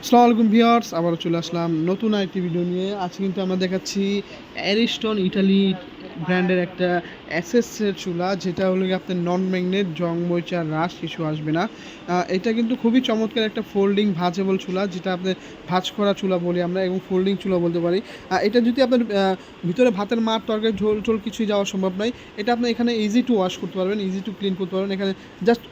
আসসালামু আলাইকুম ভিউয়ার্স, আবারও চলে আসলাম নতুন আরেকটি ভিডিও নিয়ে। আজকে কিন্তু আমরা দেখাচ্ছি অ্যারিস্টন ইটালি ব্র্যান্ডের একটা অ্যাসেসের চুলা, যেটা হলো গিয়ে আপনার নন ম্যাগনেট, জং মরিচা রাশ কিছু আসবে না। এটা কিন্তু খুবই চমৎকার একটা ফোল্ডিং ভাজেবল চুলা, যেটা আপনার ভাঁজ করা চুলা বলি আমরা, এবং ফোল্ডিং চুলা বলতে পারি। এটা যদি আপনার ভিতরে ভাতের মার তরকারি ঝোল টোল কিছুই যাওয়া সম্ভব নয়, এটা আপনি এখানে ইজি টু ওয়াশ করতে পারবেন, ইজি টু ক্লিন করতে পারবেন। এখানে জাস্ট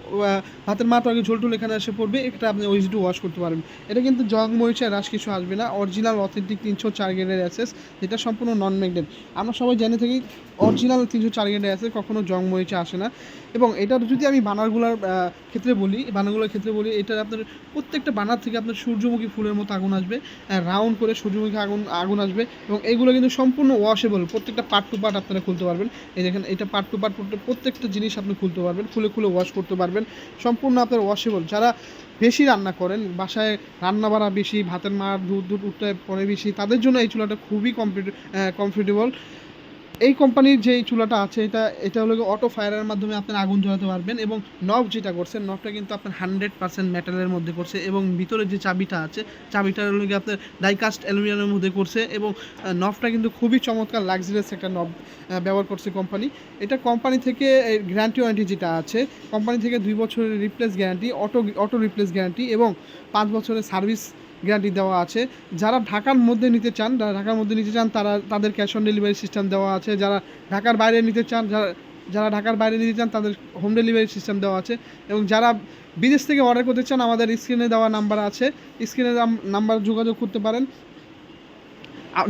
ভাতের মার তরকারি ঝোল টোল এখানে এসে পড়বে, এটা আপনি ইজি টু ওয়াশ করতে পারবেন। এটা কিন্তু জং মরিচা রাশ কিছু আসবে না, অরিজিনাল অথেন্টিক 304 গ্রেডের অ্যাসেস, যেটা সম্পূর্ণ নন ম্যাগনেট। আমরা সবাই জেনে থাকি অরিজিনাল 304 গ্রেডের অ্যাসেস কখনো জং মরিচা আসে না। এবং এটার যদি আমি বানারগুলোর ক্ষেত্রে বলি, এটার আপনার প্রত্যেকটা বানার থেকে আপনার সূর্যমুখী ফুলের মতো আগুন আসবে, রাউন্ড করে সূর্যমুখী আগুন আসবে। এবং এইগুলো কিন্তু সম্পূর্ণ ওয়াশেবল, প্রত্যেকটা পার্ট টু পার্ট আপনারা খুলতে পারবেন। এই দেখেন, এটা পার্ট টু পার্ট প্রত্যেকটা জিনিস আপনি খুলতে পারবেন, খুলে খুলে ওয়াশ করতে পারবেন, সম্পূর্ণ আপনার ওয়াশেবল। যারা বেশি রান্না করেন, বাসায় রান্না বাড়া বেশি, ভাতের মার দুধ উঠতে পরে বেশি, তাদের জন্য এই চুলাটা খুবই কমফোর্টেবল। এই কোম্পানির যে চুলাটা আছে, এটা হলো অটো ফায়ারের মাধ্যমে আপনার আগুন জ্বালাতে পারবেন। এবং নব যেটা করছে, নবটা কিন্তু আপনার 100% মেটালের মধ্যে করছে, এবং ভিতরে যে চাবিটা আছে, চাবিটা হলো গিয়ে আপনার ডাইকাস্ট অ্যালুমিনিয়ামের মধ্যে করছে। এবং নবটা কিন্তু খুবই চমৎকার লাক্সারিয়াস একটা নব ব্যবহার করছে কোম্পানি। এটা কোম্পানি থেকে গ্যারান্টি ওয়ারেন্টি যেটা আছে, কোম্পানি থেকে 2 বছরের replace guarantee, auto replace guarantee, এবং 5 বছরের সার্ভিস গ্যারান্টি দেওয়া আছে। যারা ঢাকার মধ্যে নিতে চান, তাদের ক্যাশ অন ডেলিভারি সিস্টেম দেওয়া আছে। যারা ঢাকার বাইরে নিতে চান, যারা ঢাকার বাইরে নিতে চান, তাদের হোম ডেলিভারি সিস্টেম দেওয়া আছে। এবং যারা বিদেশ থেকে অর্ডার করতে চান, আমাদের স্ক্রিনে দেওয়া নাম্বার আছে, স্ক্রিনে নাম্বার যোগাযোগ করতে পারেন।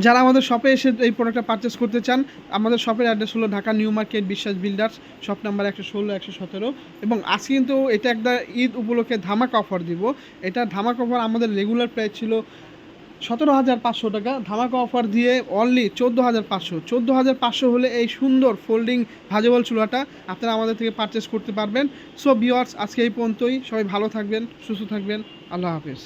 যারা আমাদের শপে এসে এই প্রোডাক্টটা পারচেস করতে চান, আমাদের শপের অ্যাড্রেস হলো ঢাকা নিউ মার্কেট, বিশ্বাস বিল্ডার্স, শপ নাম্বার 116, 117। এবং আজকে কিন্তু এটা একটা ঈদ উপলক্ষে ধামাকা অফার দিব। এটা ধামাকা অফার, আমাদের রেগুলার প্রাইস ছিল 17,500 টাকা, ধামাকা অফার দিয়ে অনলি 14,500। 14,500 হলে এই সুন্দর ফোল্ডিং ভাজেবল চুলাটা আপনারা আমাদের থেকে পারচেস করতে পারবেন। সো ভিউয়ার্স, আজকে এই পর্যন্তই। সবাই ভালো থাকবেন, সুস্থ থাকবেন। আল্লাহ হাফেজ।